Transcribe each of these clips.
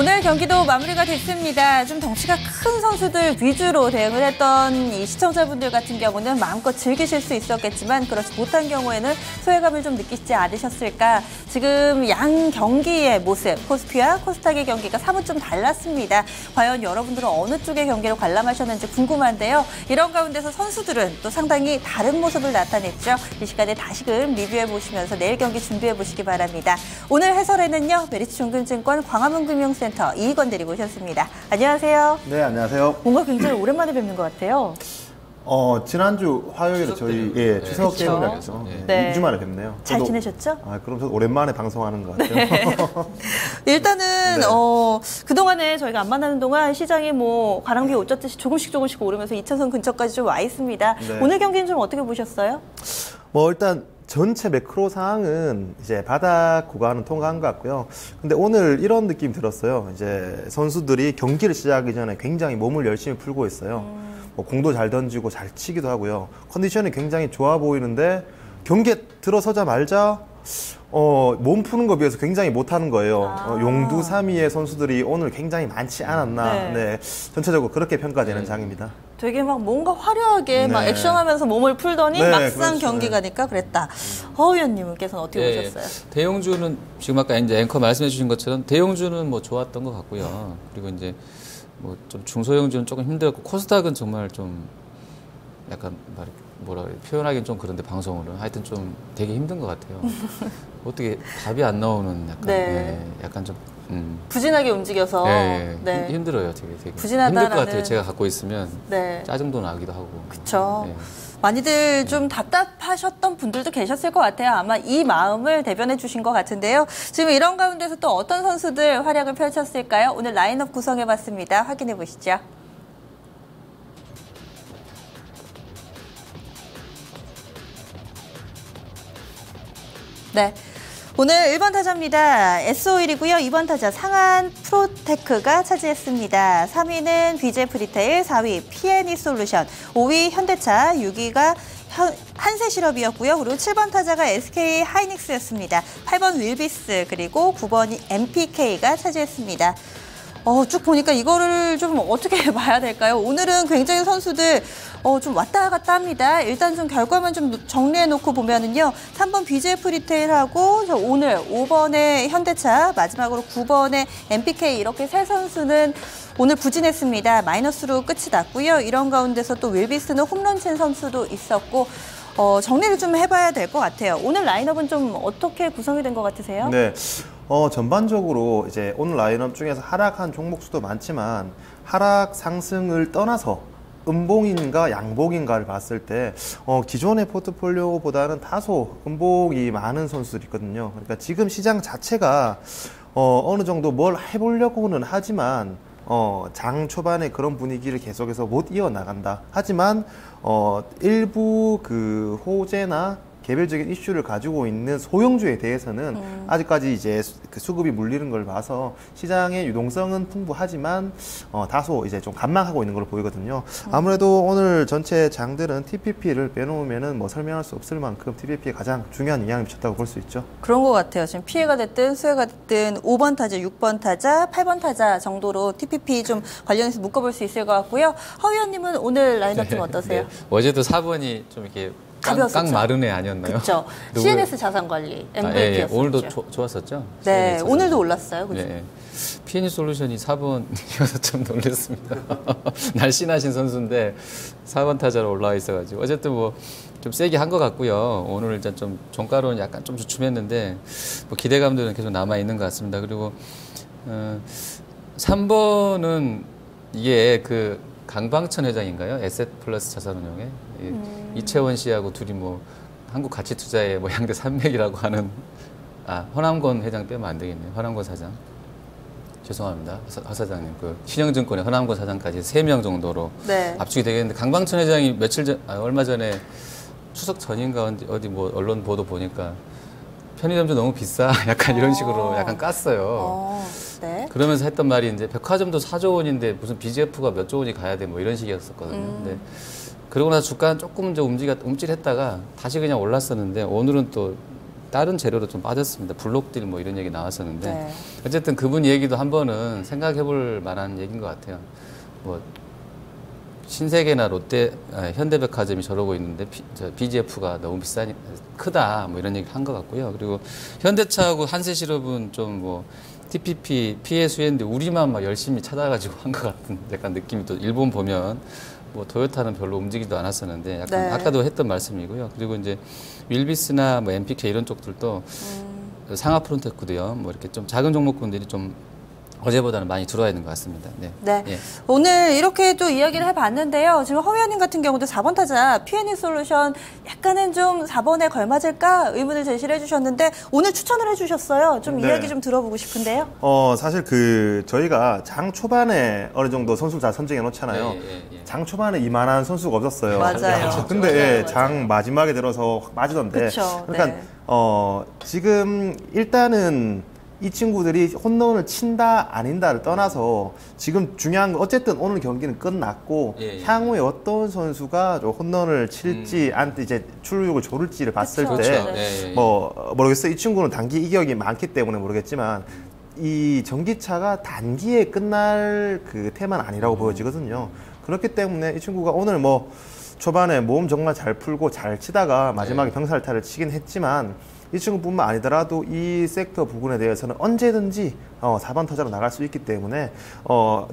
오늘 경기도 마무리가 됐습니다. 좀 덩치가 큰 선수들 위주로 대응을 했던 이 시청자분들 같은 경우는 마음껏 즐기실 수 있었겠지만 그렇지 못한 경우에는 소외감을 좀 느끼시지 않으셨을까. 지금 양 경기의 모습, 코스피와 코스닥의 경기가 사뭇 좀 달랐습니다. 과연 여러분들은 어느 쪽의 경기를 관람하셨는지 궁금한데요. 이런 가운데서 선수들은 또 상당히 다른 모습을 나타냈죠. 이 시간에 다시금 리뷰해보시면서 내일 경기 준비해보시기 바랍니다. 오늘 해설에는요, 메리츠증권증권 광화문금융센터 이익원 대리 모셨습니다. 안녕하세요. 네, 안녕하세요. 뭔가 굉장히 오랜만에 뵙는 것 같아요. 지난주 화요일에 저희 추석 때문이었죠. 네. 2주 만에 뵙네요. 잘 지내셨죠? 그럼 저 오랜만에 방송하는 것 같아요. 네. 일단은 그동안에 저희가 안 만나는 동안 시장이 뭐 바람귀 옷 젖듯이 조금씩 오르면서 2차선 근처까지 좀 와 있습니다. 네. 오늘 경기는 좀 어떻게 보셨어요? 일단 전체 매크로 상황은 이제 바닥 구간은 통과한 것 같고요. 근데 오늘 이런 느낌이 들었어요. 이제 선수들이 경기를 시작하기 전에 굉장히 몸을 열심히 풀고 있어요. 공도 잘 던지고 잘 치기도 하고요. 컨디션이 굉장히 좋아 보이는데 경기에 들어서자마자 몸 푸는 것에 비해서 굉장히 못하는 거예요. 용두 3위의 선수들이 오늘 굉장히 많지 않았나. 네. 전체적으로 그렇게 평가되는 장입니다. 되게 막 뭔가 화려하게 막 액션하면서 몸을 풀더니 막상 그렇죠. 경기 가니까 그랬다. 허 의원님께서는 어떻게 보셨어요? 대형주는 지금 아까 이제 앵커 말씀해 주신 것처럼 대형주는 뭐 좋았던 것 같고요. 그리고 이제 뭐 좀 중소형주는 조금 힘들었고 코스닥은 정말 좀 약간 뭐라 표현하기는 좀 그런데 방송으로 하여튼 좀 되게 힘든 것 같아요. 어떻게 답이 안 나오는 약간 약간 좀 부진하게 움직여서 힘들어요. 되게 부진하다라는... 힘들 것 같아요. 제가 갖고 있으면 짜증도 나기도 하고. 그렇죠. 많이들 좀 답답하셨던 분들도 계셨을 것 같아요. 아마 이 마음을 대변해 주신 것 같은데요. 지금 이런 가운데서 또 어떤 선수들 활약을 펼쳤을까요? 오늘 라인업 구성해봤습니다. 확인해 보시죠. 네. 오늘 1번 타자입니다. S51이고요. 2번 타자 상한 프로테크가 차지했습니다. 3위는 BJF 리테일, 4위 P&E 솔루션, 5위 현대차, 6위가 한세실업이었고요. 그리고 7번 타자가 SK 하이닉스였습니다. 8번 윌비스, 그리고 9번이 MPK가 차지했습니다. 쭉 보니까 이거를 좀 어떻게 봐야 될까요? 오늘은 굉장히 선수들 좀 왔다 갔다 합니다. 일단 좀 결과만 좀 정리해놓고 보면은요. 3번 BJF 리테일하고 오늘 5번의 현대차, 마지막으로 9번의 MPK 이렇게 세 선수는 오늘 부진했습니다. 마이너스로 끝이 났고요. 이런 가운데서 또 윌비스는 홈런 친 선수도 있었고 정리를 좀 해봐야 될 것 같아요. 오늘 라인업은 좀 어떻게 구성이 된 것 같으세요? 네. 전반적으로 이제 오늘 라인업 중에서 하락한 종목 수도 많지만 하락 상승을 떠나서 음봉인가 양봉인가를 봤을 때 기존의 포트폴리오보다는 다소 음봉이 많은 선수들이 있거든요. 그러니까 지금 시장 자체가 어느 정도 뭘 해보려고는 하지만 장 초반에 그런 분위기를 계속해서 못 이어나간다. 하지만 일부 그 호재나 개별적인 이슈를 가지고 있는 소형주에 대해서는 아직까지 이제 그 수급이 물리는 걸 봐서 시장의 유동성은 풍부하지만 다소 이제 좀 관망하고 있는 걸로 보이거든요. 아무래도 오늘 전체 장들은 TPP를 빼놓으면은 뭐 설명할 수 없을 만큼 TPP에 가장 중요한 영향을 미쳤다고 볼 수 있죠. 그런 것 같아요. 지금 피해가 됐든 수혜가 됐든 5번 타자, 6번 타자, 8번 타자 정도로 TPP 좀 관련해서 묶어볼 수 있을 것 같고요. 허 의원님은 오늘 라인업 좀 어떠세요? 어제도 4번이 좀 이렇게 깡 마른 애 아니었나요? 그렇죠. CNS 자산관리, MVP였었죠. 오늘도 좋았었죠? 네, 오늘도 올랐어요. 그죠? P&E 솔루션이 4번이어서 좀 놀랐습니다. 날씬하신 선수인데 4번 타자로 올라와 있어가지고 어쨌든 뭐 좀 세게 한 것 같고요. 오늘 일단 좀 종가로는 약간 좀 주춤했는데 뭐 기대감들은 계속 남아 있는 것 같습니다. 그리고 3번은 이게 그 강방천 회장인가요? 에셋플러스 자산운용에 이채원 씨하고 둘이 뭐 한국 가치 투자에 뭐 양대 산맥이라고 하는 허남권 회장 빼면 안 되겠네요. 허남권 사장. 죄송합니다. 허 사장님. 그 신영증권의 허남권 사장까지 3명 정도로 압축이 되겠는데 강방천 회장이 얼마 전에 추석 전인가 어디 뭐 언론 보도 보니까 편의점도 너무 비싸. 약간 이런 식으로 약간 깠어요. 그러면서 했던 말이 이제 백화점도 4조 원인데 무슨 BGF가 몇 조 원이 가야 돼 뭐 이런 식이었었거든요. 근데 그러고 나서 주가는 조금 좀 움찔했다가 다시 그냥 올랐었는데 오늘은 또 다른 재료로 좀 빠졌습니다. 블록딜 뭐 이런 얘기 나왔었는데 네. 어쨌든 그분 얘기도 한 번은 생각해볼 만한 얘기인 것 같아요. 뭐 신세계나 롯데, 현대백화점이 저러고 있는데 BGF가 너무 크다 뭐 이런 얘기 한 것 같고요. 그리고 현대차하고 한세실업은 좀 뭐 TPP 피해 수혜인데 우리만 막 열심히 찾아가지고 한 것 같은 약간 느낌이 또 일본 보면 뭐 토요타는 별로 움직이지도 않았었는데 약간 네. 아까도 했던 말씀이고요. 그리고 이제 윌비스나 뭐 MPK 이런 쪽들도 상하 프론테크도요. 뭐 이렇게 좀 작은 종목군들이 좀 어제보다는 많이 들어와 있는 것 같습니다. 네. 네. 예. 오늘 이렇게 또 이야기를 해봤는데요. 지금 허 의원님 같은 경우도 4번 타자 P&E 솔루션 약간은 좀 4번에 걸맞을까 의문을 제시를 해주셨는데 오늘 추천을 해주셨어요. 좀 네. 이야기 좀 들어보고 싶은데요. 사실 저희가 장 초반에 어느 정도 선수를 다 선정해 놓잖아요. 예. 장 초반에 이만한 선수가 없었어요. 맞아요. 근데 맞아요, 예, 맞아요. 장 마지막에 들어서 확 빠지던데. 그쵸, 그러니까 네. 지금 일단은 이 친구들이 홈런을 친다 아닌다를 떠나서 지금 중요한 건 어쨌든 오늘 경기는 끝났고 예. 향후에 어떤 선수가 홈런을 칠지 이제 출루력을 조를지를 봤을 그쵸. 때 그렇죠. 예. 모르겠어요. 이 친구는 단기 이격이 많기 때문에 모르겠지만 이 전기차가 단기에 끝날 그 테마는 아니라고 보여지거든요. 그렇기 때문에 이 친구가 오늘 뭐 초반에 몸 정말 잘 풀고 잘 치다가 마지막에 병살타를 치긴 했지만 이 친구뿐만 아니더라도 이 섹터 부분에 대해서는 언제든지 4번 타자로 나갈 수 있기 때문에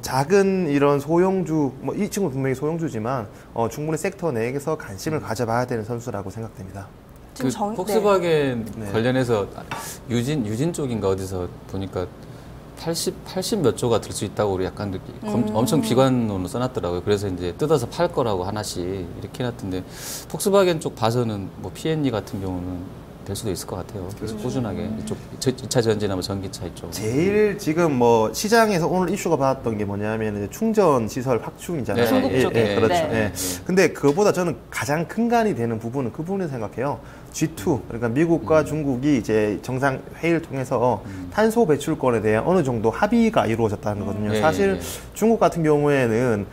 작은 이런 소형주 뭐 이 친구 분명히 소형주지만 충분히 섹터 내에서 관심을 가져봐야 되는 선수라고 생각됩니다. 그 폭스바겐 네. 관련해서 유진 쪽인가 어디서 보니까 80 몇 조가 들 수 있다고 우리 약간 엄청 비관론으로 써놨더라고요. 그래서 이제 뜯어서 팔 거라고 하나씩 이렇게 해놨던데 폭스바겐 쪽 봐서는 뭐 P&E 같은 경우는 될 수도 있을 것 같아요. 그래서 꾸준하게 이쪽 2차 전지나 뭐 전기차 이쪽. 제일 지금 뭐 시장에서 오늘 이슈가 받았던 게 뭐냐면 충전 시설 확충이잖아요. 네, 중국 쪽에. 그렇죠. 네. 근데 그거보다 저는 가장 큰 간이 되는 부분은 그 부분을 생각해요. G2 그러니까 미국과 중국이 이제 정상 회의를 통해서 탄소 배출권에 대한 어느 정도 합의가 이루어졌다는 거거든요. 사실 중국 같은 경우에는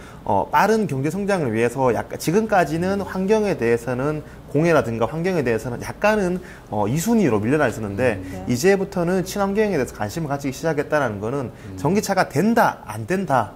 빠른 경제 성장을 위해서 약간 지금까지는 환경에 대해서는 공해라든가 환경에 대해서는 약간은 2순위로 밀려나 있었는데 이제부터는 친환경에 대해서 관심을 가지기 시작했다는 거는 전기차가 된다 안 된다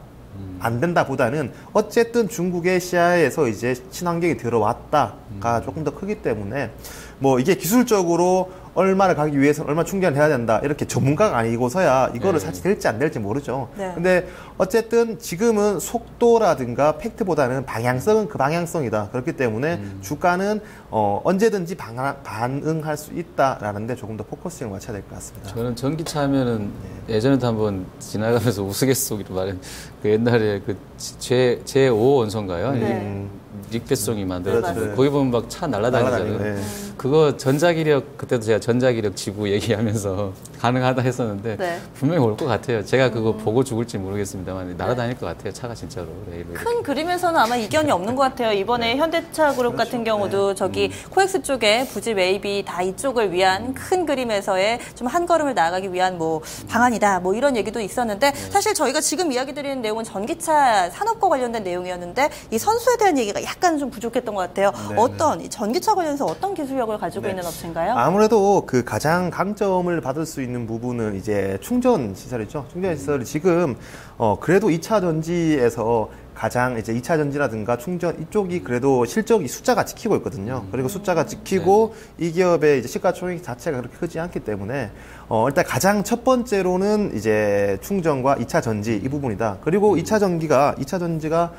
안 된다 보다는 어쨌든 중국의 시야에서 이제 친환경이 들어왔다가 조금 더 크기 때문에 뭐 이게 기술적으로 얼마를 가기 위해서는 얼마 충전을 해야 된다 이렇게 전문가가 아니고서야 이거를 사실 될지 안 될지 모르죠. 네. 근데 어쨌든 지금은 속도라든가 팩트보다는 방향성은 그 방향성이다. 그렇기 때문에 주가는 언제든지 반응할 수 있다라는 데 조금 더 포커싱을 맞춰야 될 것 같습니다. 저는 전기차 하면은 예전에도 한번 지나가면서 우스갯소리로 말한 그 옛날에 그 제5 원소인가요? 네. 닉대송이 만들었던 그렇죠. 거. 거기 보면 막 차 날아다니잖아요. 네. 그거 전자기력 그때도 제가 전자기력 지구 얘기하면서 가능하다 했었는데 네. 분명히 올 것 같아요. 제가 그거 보고 죽을지 모르겠습니다만 날아다닐 것 같아요. 차가 진짜로. 레일로 큰 그림에서는 아마 이견이 없는 것 같아요. 이번에 현대차 그룹 같은 경우도 저기 코엑스 쪽에 부지 매입이 다 이쪽을 위한 큰 그림에서의 좀 한 걸음을 나아가기 위한 뭐 방안이다. 뭐 이런 얘기도 있었는데 사실 저희가 지금 이야기 드리는 내용은 전기차 산업과 관련된 내용이었는데 이 선수에 대한 얘기가 약간 좀 부족했던 것 같아요. 어떤 이 전기차 관련해서 어떤 기술력을 가지고 있는 업체인가요? 아무래도 그 가장 강점을 받을 수 있는 부분은 이제 충전 시설이죠. 충전 시설이 지금 그래도 2차 전지에서 가장 이제 2차 전지라든가 충전 이쪽이 그래도 실적이 숫자가 지키고 있거든요. 그리고 숫자가 지키고 이 기업의 이제 시가총액 자체가 그렇게 크지 않기 때문에 일단 가장 첫 번째로는 이제 충전과 2차 전지 이 부분이다. 그리고 2차 전지가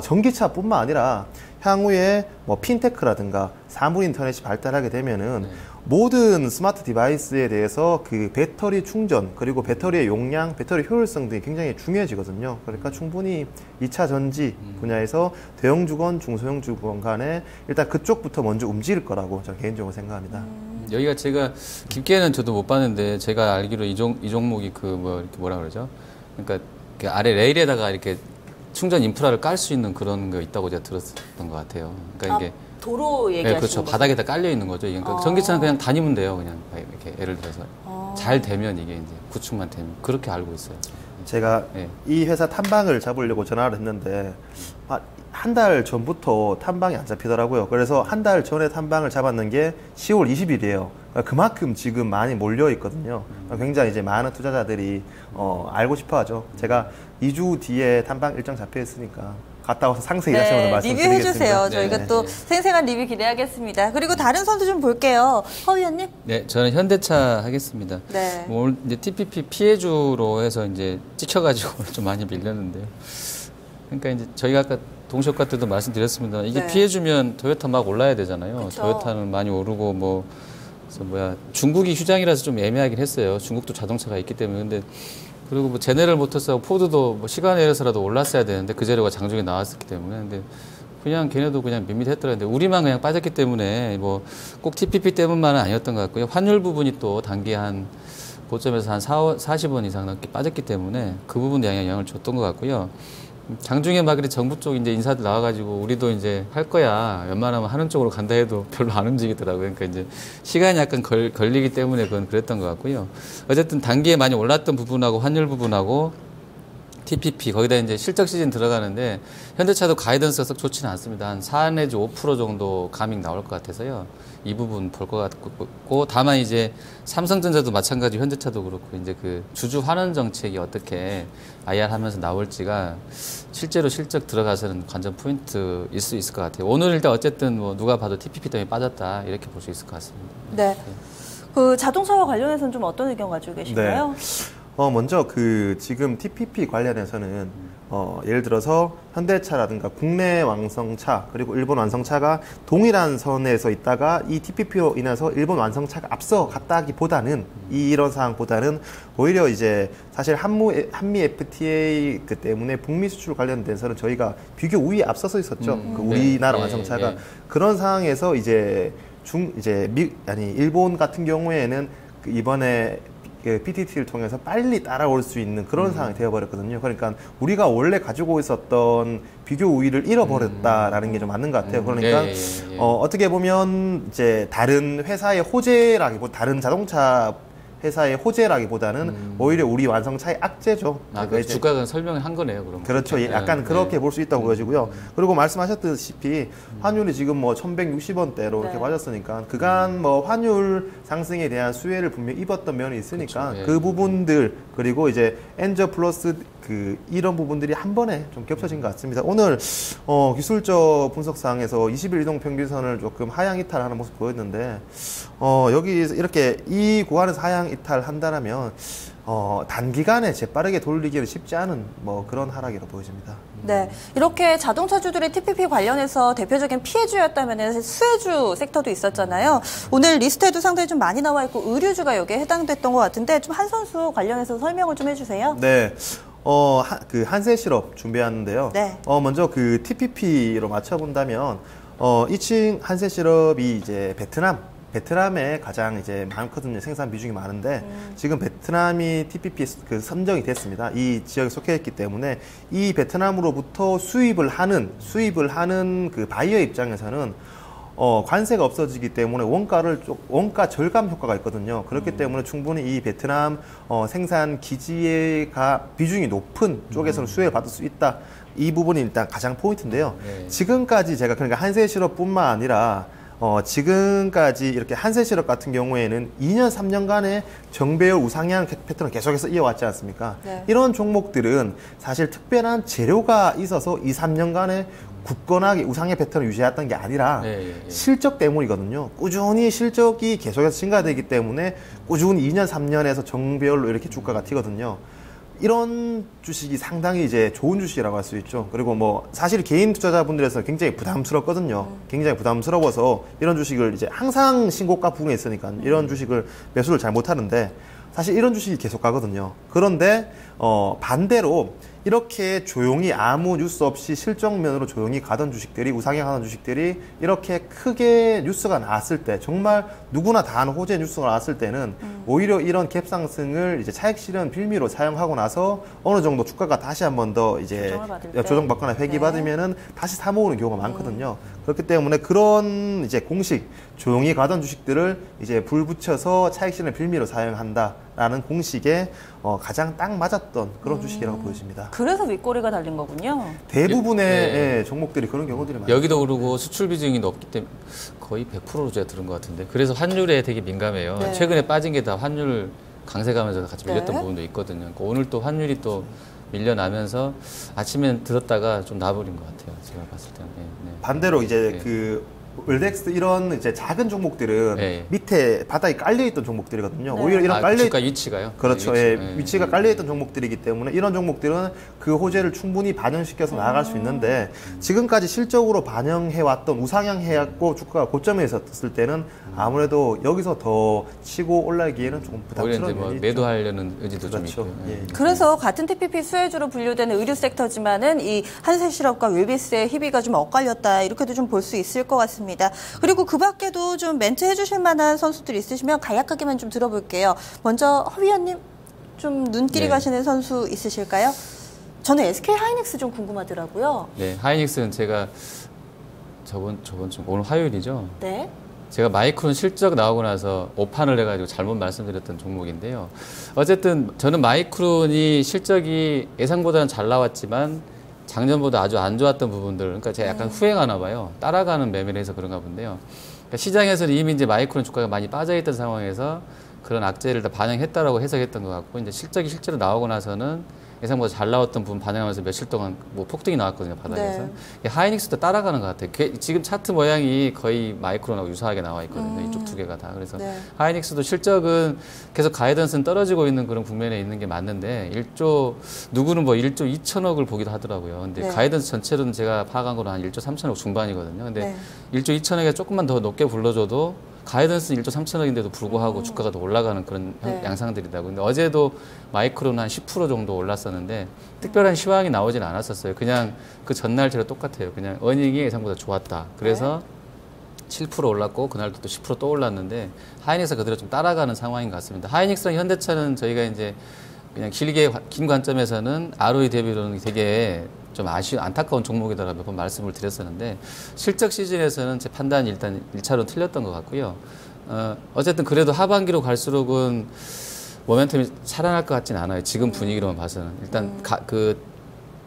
전기차뿐만 아니라 향후에 뭐 핀테크라든가 사물 인터넷이 발달하게 되면은 모든 스마트 디바이스에 대해서 그 배터리 충전 그리고 배터리의 용량, 배터리 효율성 등이 굉장히 중요해지거든요. 그러니까 충분히 2차 전지 분야에서 대형 주건, 중소형 주건 간에 일단 그쪽부터 먼저 움직일 거라고 저는 개인적으로 생각합니다. 여기가 제가 깊게는 저도 못 봤는데 제가 알기로 이 종목이 그 뭐 이렇게 뭐라 그러죠? 그러니까 그 아래 레일에다가 이렇게 충전 인프라를 깔 수 있는 그런 거 있다고 제가 들었던 것 같아요. 그러니까 이게 도로 얘기하시는 네, 그렇죠. 거죠? 바닥에다 깔려 있는 거죠. 그러니까 전기차는 그냥 다니면 돼요. 그냥 이렇게 예를 들어서 잘 되면 이게 이제 구축만 되면 그렇게 알고 있어요. 제가 예. 이 회사 탐방을 잡으려고 전화를 했는데 한 달 전부터 탐방이 안 잡히더라고요. 그래서 한 달 전에 탐방을 잡았는 게 10월 20일이에요. 그만큼 지금 많이 몰려 있거든요. 굉장히 이제 많은 투자자들이 알고 싶어하죠. 제가 2주 뒤에 탐방 일정 잡혀 있으니까 갔다 와서 상세히 다시 한번 말씀드리겠습니다. 리뷰해주세요. 저희가 네. 또 생생한 리뷰 기대하겠습니다. 그리고 다른 선수 좀 볼게요. 허 위원님. 네, 저는 현대차 하겠습니다. 네. 뭐 오늘 이제 TPP 피해주로 해서 이제 찍혀가지고 좀 많이 밀렸는데요. 그러니까 이제 저희가 아까 동시효과 때도 말씀드렸습니다. 이게 네. 피해주면 토요타 막 올라야 되잖아요. 그쵸. 토요타는 많이 오르고 뭐 그래서 중국이 휴장이라서 좀 애매하긴 했어요. 중국도 자동차가 있기 때문에. 근데 그리고 뭐 제네럴 모터스하고 포드도 뭐 시간에 의해서라도 올랐어야 되는데 그 재료가 장중에 나왔었기 때문에. 근데 그냥 걔네도 그냥 밋밋했더라는데 우리만 그냥 빠졌기 때문에 뭐 꼭 TPP 때문만은 아니었던 것 같고요. 환율 부분이 또 단기 한 고점에서 한 40원 이상 넘게 빠졌기 때문에 그 부분 영향을 줬던 것 같고요. 장중에 막 정부 쪽 이제 인사들 나와가지고 우리도 이제 할 거야. 웬만하면 하는 쪽으로 간다 해도 별로 안 움직이더라고요. 그러니까 이제 시간이 약간 걸리기 때문에 그건 그랬던 것 같고요. 어쨌든 단기에 많이 올랐던 부분하고 환율 부분하고 TPP 거기다 이제 실적 시즌 들어가는데 현대차도 가이던스가 썩 좋지는 않습니다. 한 4 내지 5% 정도 가밍 나올 것 같아서요. 이 부분 볼 것 같고 다만 이제 삼성전자도 마찬가지 현대차도 그렇고 이제 그 주주 환원 정책이 어떻게 IR 하면서 나올지가 실제로 실적 들어가서는 관전 포인트일 수 있을 것 같아요. 오늘 일단 어쨌든 뭐 누가 봐도 TPP 때문에 빠졌다 이렇게 볼 수 있을 것 같습니다. 네. 그 자동차와 관련해서는 좀 어떤 의견 가지고 계신가요? 먼저 지금 TPP 관련해서는 예를 들어서 현대차라든가 국내 완성차 그리고 일본 완성차가 동일한 선에서 있다가 이 TPP로 인해서 일본 완성차가 앞서 갔다기보다는 이런 상황보다는 오히려 이제 사실 한미 FTA 그 때문에 북미 수출 관련돼서는 저희가 비교 우위에 앞서서 있었죠. 그 우리나라 완성차가 그런 상황에서 이제 일본 같은 경우에는 이번에 PTT를 통해서 빨리 따라올 수 있는 그런 상황이 되어버렸거든요. 그러니까 우리가 원래 가지고 있었던 비교 우위를 잃어버렸다라는 게 좀 맞는 것 같아요. 그러니까 어떻게 보면 이제 다른 회사의 호재라기보다 다른 자동차 회사의 호재라기보다는 오히려 우리 완성차의 악재죠. 그 주가가 설명을 한 거네요, 그럼. 그렇죠. 약간 그렇게 볼 수 있다고 보여지고요. 그리고 말씀하셨듯이 환율이 지금 뭐 1160원대로 이렇게 빠졌으니까 그간 뭐 환율 상승에 대한 수혜를 분명히 입었던 면이 있으니까 그렇죠. 그 부분들 그리고 이제 엔저 플러스 이런 부분들이 한 번에 좀 겹쳐진 것 같습니다. 오늘 기술적 분석상에서 20일 이동 평균선을 조금 하향 이탈하는 모습 보였는데 여기서 이렇게 이 구간에서 하향 이탈한다라면 단기간에 재빠르게 돌리기는 쉽지 않은 뭐 그런 하락이라고 보여집니다. 네, 이렇게 자동차주들의 TPP 관련해서 대표적인 피해주였다면 수혜주 섹터도 있었잖아요. 오늘 리스트에도 상당히 좀 많이 나와 있고 의류주가 여기에 해당됐던 것 같은데 좀 한 선수 관련해서 설명을 좀 해주세요. 네. 한세 시럽 준비하는데요. 네. 먼저 그 TPP로 맞춰본다면, 한세 시럽이 이제 베트남에 가장 이제 많거든요. 생산 비중이 많은데, 지금 베트남이 TPP 선정이 됐습니다. 이 지역에 속해 있기 때문에, 이 베트남으로부터 수입을 하는 그 바이어 입장에서는 관세가 없어지기 때문에 원가 절감 효과가 있거든요. 그렇기 때문에 충분히 이 베트남 생산 기지가 비중이 높은 쪽에서는 수혜를 받을 수 있다. 이 부분이 일단 가장 포인트인데요. 지금까지 제가 그러니까 한세 시럽뿐만 아니라 지금까지 이렇게 한세 시럽 같은 경우에는 2년, 3년간의 정배열 우상향 패턴을 계속해서 이어왔지 않습니까? 네. 이런 종목들은 사실 특별한 재료가 있어서 2, 3년간의 굳건하게 우상향 패턴을 유지했던 게 아니라 실적 때문이거든요. 꾸준히 실적이 계속해서 증가되기 때문에 꾸준히 2년, 3년에서 정배열로 이렇게 주가가 튀거든요. 이런 주식이 상당히 이제 좋은 주식이라고 할 수 있죠. 그리고 뭐 사실 개인 투자자분들에서 굉장히 부담스럽거든요. 굉장히 부담스러워서 이런 주식을 이제 항상 신고가 부근에 있으니까 이런 주식을 매수를 잘 못하는데 사실 이런 주식이 계속 가거든요. 그런데 반대로 이렇게 조용히 아무 뉴스 없이 실적면으로 조용히 가던 주식들이 우상향하는 주식들이 이렇게 크게 뉴스가 나왔을 때 정말 누구나 다 아는 호재 뉴스가 나왔을 때는 오히려 이런 갭 상승을 이제 차익 실현 빌미로 사용하고 나서 어느 정도 주가가 다시 한 번 더 이제 조정받거나 회귀받으면은 다시 사 모으는 경우가 많거든요. 그렇기 때문에 그런 이제 공식, 조용히 가던 주식들을 이제 불 붙여서 차익 실현 빌미로 사용한다라는 공식에 가장 딱 맞았던 그런 주식이라고 보여집니다. 그래서 윗꼬리가 달린 거군요. 대부분의 예, 종목들이 그런 경우들이 많아요. 여기도 그러고 수출 비중이 높기 때문에 거의 100%로 제가 들은 것 같은데 그래서 환율에 되게 민감해요. 네. 최근에 빠진 게 다 환율 강세가면서 같이 밀렸던 네. 부분도 있거든요. 그러니까 오늘 또 환율이 또 밀려나면서 아침엔 들었다가 좀 나버린 것 같아요. 제가 봤을 때는. 네, 네. 반대로 이제 네. 그 월덱스 이런 이제 작은 종목들은 네. 밑에 바닥에 깔려있던 종목들이거든요. 네. 오히려 이런 깔려 주가 위치가요? 그렇죠. 위치. 예, 네. 위치가 깔려있던 종목들이기 때문에 이런 종목들은 그 호재를 충분히 반영시켜서 나아갈 수 있는데 지금까지 실적으로 반영해왔던 우상향 해왔고 주가가 고점에 있었을 때는 아무래도 여기서 더 치고 올라가기에는 조금 오히려 이제 부담스러운 뭐 면이 있죠. 매도하려는 의지도 그렇죠. 좀 있고요. 예. 그래서 같은 TPP 수혜주로 분류되는 의류 섹터지만은 이 한세실업과 윌비스의 희비가 좀 엇갈렸다 이렇게도 좀 볼 수 있을 것 같습니다. 그리고 그 밖에도 좀 멘트 해주실 만한 선수들 있으시면 간략하게만 좀 들어볼게요. 먼저 허 위원님 좀 눈길이 네. 가시는 선수 있으실까요? 저는 SK 하이닉스 좀 궁금하더라고요. 네, 하이닉스는 제가 저번 주 오늘 화요일이죠. 네. 제가 마이크론 실적 나오고 나서 오판을 해가지고 잘못 말씀드렸던 종목인데요. 어쨌든 저는 마이크론이 실적이 예상보다는 잘 나왔지만 작년보다 아주 안 좋았던 부분들, 그러니까 제가 약간 후행하나 봐요. 따라가는 매매를 해서 그런가 본데요. 그러니까 시장에서는 이미 이제 마이크론 주가가 많이 빠져있던 상황에서 그런 악재를 다 반영했다라고 해석했던 것 같고, 이제 실적이 실제로 나오고 나서는 예상보다 잘 나왔던 부분 반영하면서 며칠 동안 뭐 폭등이 나왔거든요, 바닥에서. 네. 하이닉스도 따라가는 것 같아요. 지금 차트 모양이 거의 마이크론하고 유사하게 나와 있거든요. 이쪽 두 개가 다. 그래서 네. 하이닉스도 실적은 계속 가이던스는 떨어지고 있는 그런 국면에 있는 게 맞는데 누구는 뭐 1조 2천억을 보기도 하더라고요. 근데 네. 가이던스 전체로는 제가 파악한 거는 한 1조 3천억 중반이거든요. 근데 네. 1조 2천억에 조금만 더 높게 불러줘도 가이던스는 1조 3천억인데도 불구하고 주가가 더 올라가는 그런 네. 양상들이다. 근데 어제도 마이크로는 한 10% 정도 올랐었는데 특별한 시황이 나오진 않았었어요. 그냥 그 전날처럼 똑같아요. 그냥 어닝이 예상보다 좋았다. 그래서 7% 올랐고 그날도 또 10% 또 올랐는데 하이닉스가 그대로 좀 따라가는 상황인 것 같습니다. 하이닉스랑 현대차는 저희가 이제 그냥 긴 관점에서는 ROE 대비로는 되게 좀 안타까운 종목이다라고 몇 번 말씀을 드렸었는데 실적 시즌에서는 제 판단이 일단 1차로 틀렸던 것 같고요. 어쨌든 그래도 하반기로 갈수록은 모멘텀이 살아날 것 같지는 않아요. 지금 분위기로만 봐서는. 일단 그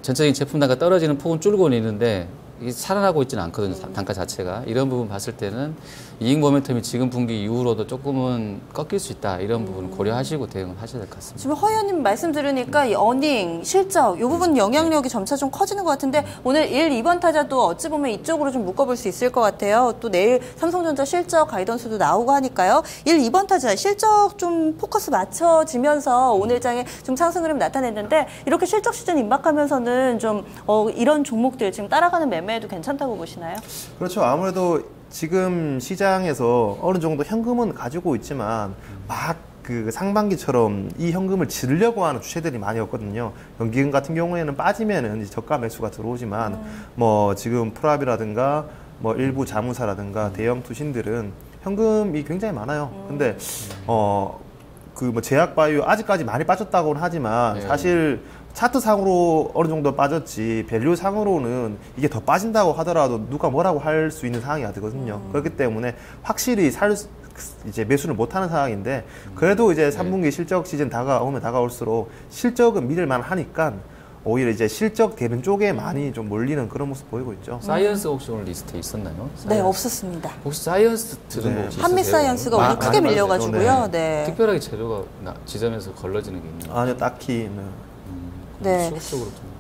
전체적인 제품 단가 떨어지는 폭은 줄고는 있는데 이게 살아나고 있지는 않거든요. 단가 자체가. 이런 부분 봤을 때는 이익 모멘텀이 지금 분기 이후로도 조금은 꺾일 수 있다. 이런 부분을 고려하시고 대응을 하셔야 될 것 같습니다. 지금 허 의원님 말씀 들으니까 이 어닝, 실적 이 부분 영향력이 점차 좀 커지는 것 같은데 오늘 1, 2번 타자도 어찌 보면 이쪽으로 좀 묶어볼 수 있을 것 같아요. 또 내일 삼성전자 실적 가이던스도 나오고 하니까요. 1, 2번 타자 실적 좀 포커스 맞춰지면서 오늘 장에 좀 상승 흐름 나타냈는데 이렇게 실적 시즌 임박하면서는 좀 이런 종목들 지금 따라가는 매매에도 괜찮다고 보시나요? 그렇죠. 아무래도 지금 시장에서 어느 정도 현금은 가지고 있지만 막 그 상반기처럼 이 현금을 지르려고 하는 주체들이 많이 없거든요. 연기금 같은 경우에는 빠지면은 이제 저가 매수가 들어오지만 뭐 지금 프랍이라든가 뭐 일부 자무사라든가 대형 투신들은 현금이 굉장히 많아요. 근데 그 뭐 제약바이오 아직까지 많이 빠졌다고는 하지만 네. 사실 차트상으로 어느 정도 빠졌지 밸류상으로는 이게 더 빠진다고 하더라도 누가 뭐라고 할 수 있는 상황이 되거든요. 그렇기 때문에 확실히 이제 매수를 못하는 상황인데 그래도 이제 3분기 실적 시즌 다가올수록 실적은 믿을만 하니까 오히려 이제 실적 되는 쪽에 많이 좀 몰리는 그런 모습 보이고 있죠. 사이언스 혹시 오늘 리스트에 있었나요? 네, 없었습니다. 혹시 사이언스 들은 거 혹시 한미 있으세요? 사이언스가 오늘 크게 많이 밀려가지고요. 빠졌죠. 네. 특별하게 재료가 지점에서 걸러지는 게 있나요? 아니요, 딱히. 네. 수급적으로 좀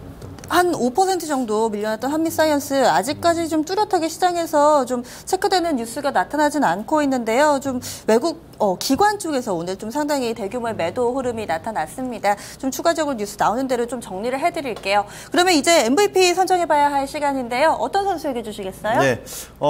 한 5% 정도 밀려났던 한미사이언스 아직까지 좀 뚜렷하게 시장에서 좀 체크되는 뉴스가 나타나진 않고 있는데요. 좀 외국 기관 쪽에서 오늘 좀 상당히 대규모의 매도 흐름이 나타났습니다. 좀 추가적으로 뉴스 나오는 대로 좀 정리를 해드릴게요. 그러면 이제 MVP 선정해봐야 할 시간인데요. 어떤 선수 얘기해 주시겠어요? 네,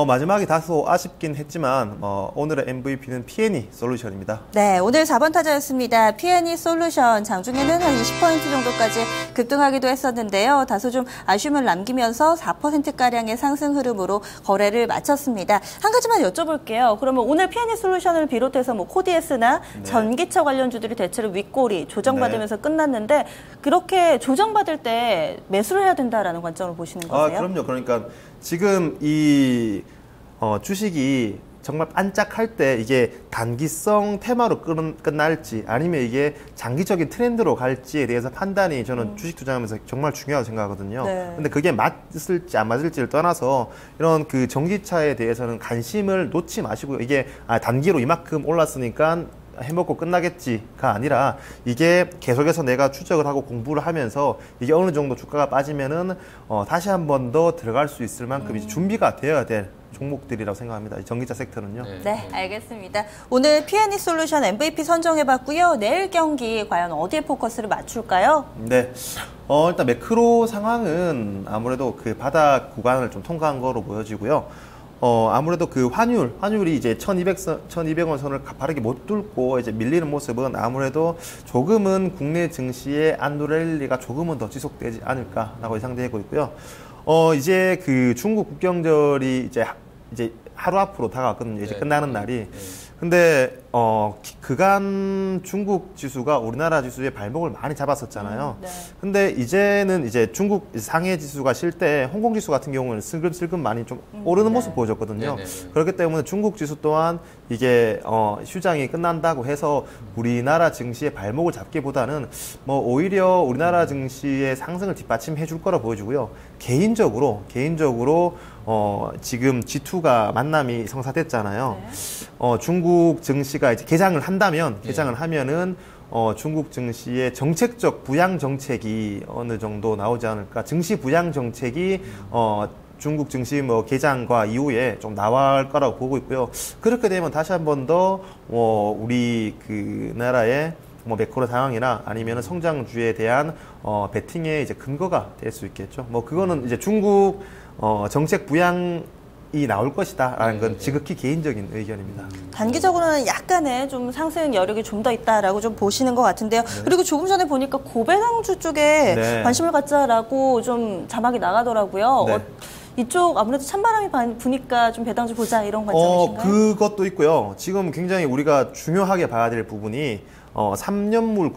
마지막에 다소 아쉽긴 했지만 오늘의 MVP는 P&E 솔루션입니다. 네, 오늘 4번 타자였습니다. P&E 솔루션 장중에는 한 20% 정도까지 급등하기도 했었는데요. 시장에서 다소 좀 아쉬움을 남기면서 4%가량의 상승 흐름으로 거래를 마쳤습니다. 한 가지만 여쭤볼게요. 그러면 오늘 P&E 솔루션을 비롯해서 뭐 코디에스나 전기차 관련주들이 대체로 윗꼬리 조정받으면서 끝났는데 그렇게 조정받을 때 매수를 해야 된다라는 관점을 보시는 거세요? 그럼요. 그러니까 지금 이 주식이 정말 반짝할 때 이게 단기성 테마로 끝날지 아니면 이게 장기적인 트렌드로 갈지에 대해서 판단이 저는 주식 투자하면서 정말 중요하다고 생각하거든요. 근데 그게 맞을지 안 맞을지를 떠나서 이런 그 전기차에 대해서는 관심을 놓지 마시고요. 이게 단기로 이만큼 올랐으니까 해먹고 끝나겠지가 아니라 이게 계속해서 내가 추적을 하고 공부를 하면서 이게 어느 정도 주가가 빠지면은 다시 한 번 더 들어갈 수 있을 만큼 이제 준비가 되어야 될 종목들이라고 생각합니다. 이 전기차 섹터는요. 네, 알겠습니다. 오늘 P&E 솔루션 MVP 선정해봤고요. 내일 경기 과연 어디에 포커스를 맞출까요? 네. 일단 매크로 상황은 아무래도 그 바닥 구간을 좀 통과한 거로 보여지고요. 아무래도 그 환율이 이제 1200원 선을 가파르게 못 뚫고 이제 밀리는 모습은 아무래도 조금은 국내 증시의 안도랠리가 조금은 더 지속되지 않을까라고 예상되고 있고요. 이제 그 중국 국경절이 이제 하루 앞으로 다가왔거든요. 이제 끝나는 날이. 근데 그간 중국 지수가 우리나라 지수의 발목을 많이 잡았었잖아요. 근데 이제는 이제 중국 상해 지수가 쉴 때 홍콩 지수 같은 경우는 슬금슬금 많이 좀 오르는 모습 보여줬거든요. 그렇기 때문에 중국 지수 또한 이게 휴장이 끝난다고 해서 우리나라 증시의 발목을 잡기보다는 뭐 오히려 우리나라 증시의 상승을 뒷받침해 줄 거라 보여주고요. 개인적으로 지금 G2가 만남이 성사됐잖아요. 중국 증시가 이제 개장을 하면은 중국 증시의 정책적 부양 정책이 어느 정도 나오지 않을까. 증시 부양 정책이 중국 증시 뭐 개장과 이후에 좀 나올 거라고 보고 있고요. 그렇게 되면 다시 한 번 더 우리 그 나라의 뭐 매크로 상황이나 아니면 성장주에 대한 베팅의 이제 근거가 될 수 있겠죠. 뭐 그거는 이제 중국 정책 부양이 나올 것이다라는 건 지극히 개인적인 의견입니다. 단기적으로는 약간의 좀 상승 여력이 좀 더 있다라고 좀 보시는 것 같은데요. 그리고 조금 전에 보니까 고배당주 쪽에 관심을 갖자라고 좀 자막이 나가더라고요. 이쪽 아무래도 찬바람이 부니까 좀 배당주 보자 이런 관점이신가요? 그것도 있고요. 지금 굉장히 우리가 중요하게 봐야 될 부분이 3년물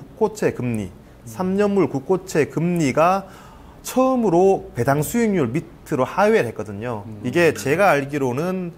국고채 금리가 처음으로 배당 수익률 밑으로 하회를 했거든요. 이게 제가 알기로는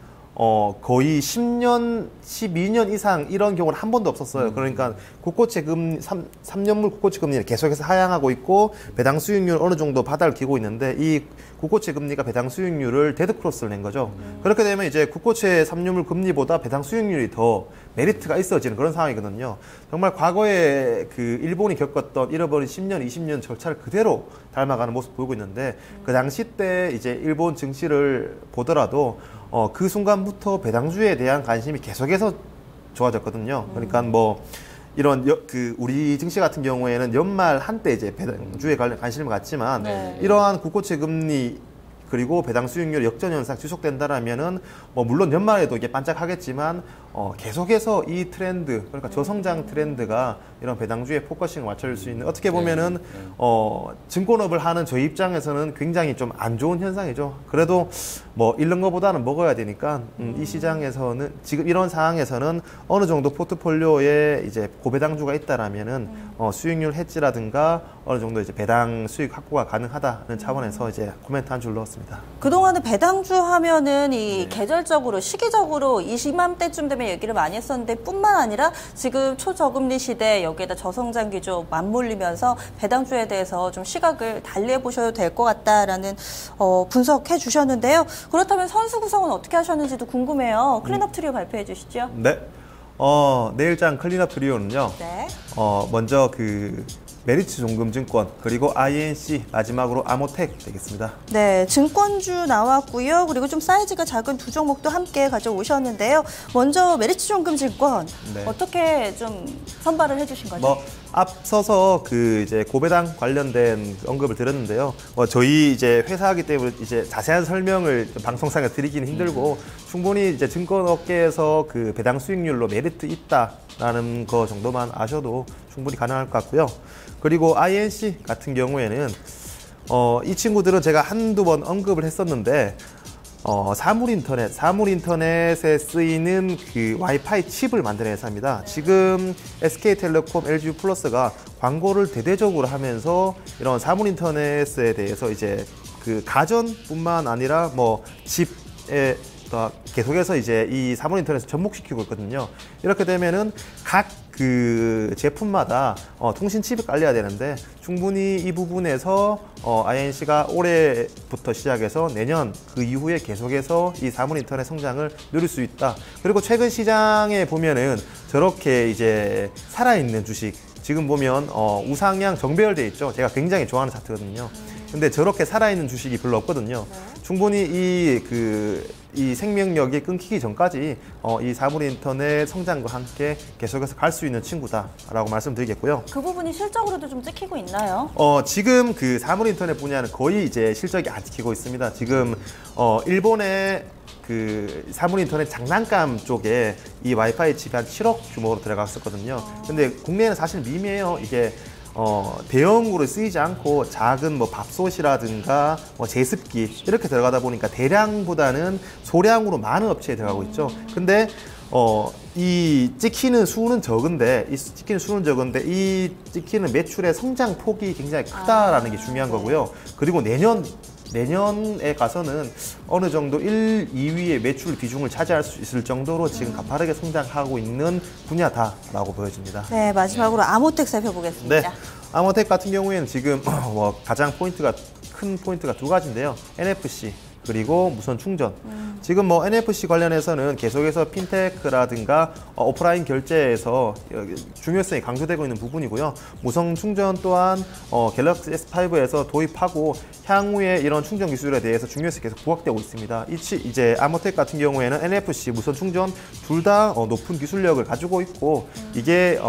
거의 10년, 12년 이상 이런 경우는 한 번도 없었어요. 그러니까 국고채 금리, 3년물 국고채 금리는 계속해서 하향하고 있고 배당 수익률 어느 정도 바닥을 기고 있는데 이 국고채 금리가 배당 수익률을 데드크로스를 낸 거죠. 그렇게 되면 이제 국고채 3년물 금리보다 배당 수익률이 더 메리트가 있어지는 그런 상황이거든요. 정말 과거에 그 일본이 겪었던 잃어버린 10년, 20년 절차를 그대로 닮아가는 모습 보이고 있는데 그 당시 때 이제 일본 증시를 보더라도 그 순간부터 배당주에 대한 관심이 계속해서 좋아졌거든요. 그러니까 뭐 이런 우리 증시 같은 경우에는 연말 한때 이제 배당주에 관심을 갖지만 이러한 국고채 금리 그리고 배당 수익률 역전 현상 지속된다라면은 뭐 물론 연말에도 이게 반짝하겠지만 계속해서 이 트렌드 그러니까 저성장 트렌드가 이런 배당주에 포커싱을 맞춰줄 수 있는 어떻게 보면은 증권업을 하는 저희 입장에서는 굉장히 좀 안 좋은 현상이죠. 그래도 뭐 잃는 것보다는 먹어야 되니까 이 시장에서는 지금 이런 상황에서는 어느 정도 포트폴리오에 이제 고배당주가 있다라면은 수익률 해지라든가 어느 정도 이제 배당 수익 확보가 가능하다는 차원에서 이제 코멘트 한 줄 넣었습니다. 그동안에 배당주 하면은 이 계절적으로 시기적으로 이맘때쯤 되면 얘기를 많이 했었는데 뿐만 아니라 지금 초저금리 시대 여기에다 저성장 기조 맞물리면서 배당주에 대해서 좀 시각을 달리해 보셔도 될 것 같다라는 분석해 주셨는데요. 그렇다면 선수 구성은 어떻게 하셨는지도 궁금해요. 클린업 트리오 발표해 주시죠. 네. 내일장 클린업 트리오는요. 먼저 그 메리츠 종금증권 그리고 INC 마지막으로 아모텍 되겠습니다. 네, 증권주 나왔고요. 그리고 좀 사이즈가 작은 두 종목도 함께 가져오셨는데요. 먼저 메리츠 종금증권 어떻게 좀 선발을 해주신 거죠? 앞서서 그 이제 고배당 관련된 언급을 드렸는데요. 저희 이제 회사이기 때문에 이제 자세한 설명을 방송상에 드리기는 힘들고 충분히 이제 증권업계에서 그 배당 수익률로 메리트 있다라는 거 정도만 아셔도 충분히 가능할 것 같고요. 그리고 INC 같은 경우에는 이 친구들은 제가 한두 번 언급을 했었는데 사물 인터넷에 쓰이는 그 와이파이 칩을 만드는 회사입니다. 지금 SK텔레콤, LG플러스가 광고를 대대적으로 하면서 이런 사물 인터넷에 대해서 이제 그 가전뿐만 아니라 뭐 집에 계속해서 이제 이 사물 인터넷을 접목시키고 있거든요. 이렇게 되면은 각 그 제품마다 통신 칩이 깔려야 되는데 충분히 이 부분에서 INC가 올해부터 시작해서 내년 그 이후에 계속해서 이 사물 인터넷 성장을 누릴 수 있다. 그리고 최근 시장에 보면은 저렇게 이제 살아있는 주식 지금 보면 우상향 정배열돼 있죠. 제가 굉장히 좋아하는 차트거든요. 근데 저렇게 살아있는 주식이 별로 없거든요. 충분히 이 생명력이 끊기기 전까지 이 사물 인터넷 성장과 함께 계속해서 갈 수 있는 친구다라고 말씀드리겠고요. 그 부분이 실적으로도 좀 찍히고 있나요? 지금 그 사물 인터넷 분야는 거의 이제 실적이 안 찍히고 있습니다. 지금 일본의 그 사물 인터넷 장난감 쪽에 이 와이파이 칩이 한 7억 규모로 들어갔었거든요. 근데 국내에는 사실 미미해요. 이게 대형으로 쓰이지 않고 작은 뭐 밥솥이라든가 뭐 제습기 이렇게 들어가다 보니까 대량보다는 소량으로 많은 업체에 들어가고 있죠. 근데 이 찍히는 수는 적은데 이 찍히는 매출의 성장 폭이 굉장히 크다라는 게 중요한 거고요. 그리고 내년에 가서는 어느 정도 1, 2위의 매출 비중을 차지할 수 있을 정도로 지금 가파르게 성장하고 있는 분야다라고 보여집니다. 네, 마지막으로 아모텍 살펴보겠습니다. 네, 아모텍 같은 경우에는 지금 가장 큰 포인트가 두 가지인데요. NFC 그리고 무선 충전. 지금 뭐 NFC 관련해서는 계속해서 핀테크라든가 오프라인 결제에서 중요성이 강조되고 있는 부분이고요. 무선 충전 또한 갤럭시 S5에서 도입하고 향후에 이런 충전 기술에 대해서 중요성이 계속 부각되고 있습니다. 이제 아모텍 같은 경우에는 NFC, 무선 충전 둘 다 높은 기술력을 가지고 있고 이게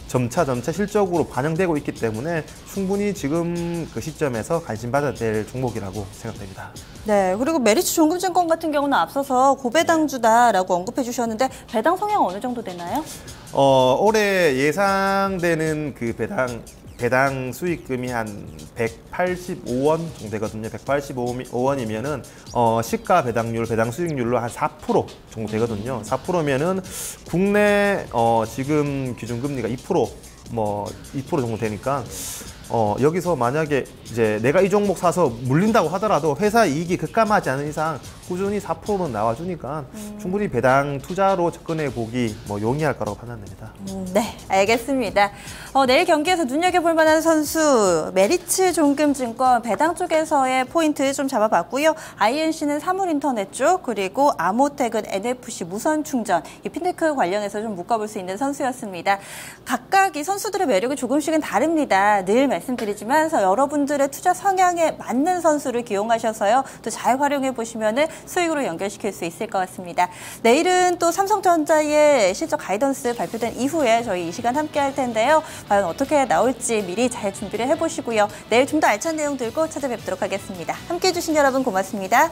점차 실적으로 반영되고 있기 때문에 충분히 지금 그 시점에서 관심받아야 될 종목이라고 생각됩니다. 네, 그리고 메리츠 종금증권 같은 경우는 앞서서 고배당주다라고 언급해 주셨는데 배당 성향 어느 정도 되나요? 올해 예상되는 그 배당 수익금이 한 185원 정도 되거든요. 185원이면은 시가 배당률, 배당 수익률로 한 4% 정도 되거든요. 4%면은 국내 지금 기준금리가 2% 정도 되니까 여기서 만약에 이제 내가 이 종목 사서 물린다고 하더라도 회사 이익이 급감하지 않은 이상 꾸준히 4%는 나와주니까 충분히 배당 투자로 접근해 보기 용이할 거라고 판단됩니다. 네, 알겠습니다. 내일 경기에서 눈여겨볼 만한 선수 메리츠 종금증권 배당 쪽에서의 포인트 좀 잡아봤고요. INC는 사물인터넷 쪽 그리고 아모텍은 NFC 무선 충전 이 핀테크 관련해서 좀 묶어볼 수 있는 선수였습니다. 각각 이 선수들의 매력이 조금씩은 다릅니다. 늘 말씀드리지만 여러분들의 투자 성향에 맞는 선수를 기용하셔서요. 또 잘 활용해 보시면 수익으로 연결시킬 수 있을 것 같습니다. 내일은 또 삼성전자의 실적 가이던스 발표된 이후에 저희 이 시간 함께 할 텐데요. 과연 어떻게 나올지 미리 잘 준비를 해보시고요. 내일 좀 더 알찬 내용 들고 찾아뵙도록 하겠습니다. 함께해 주신 여러분 고맙습니다.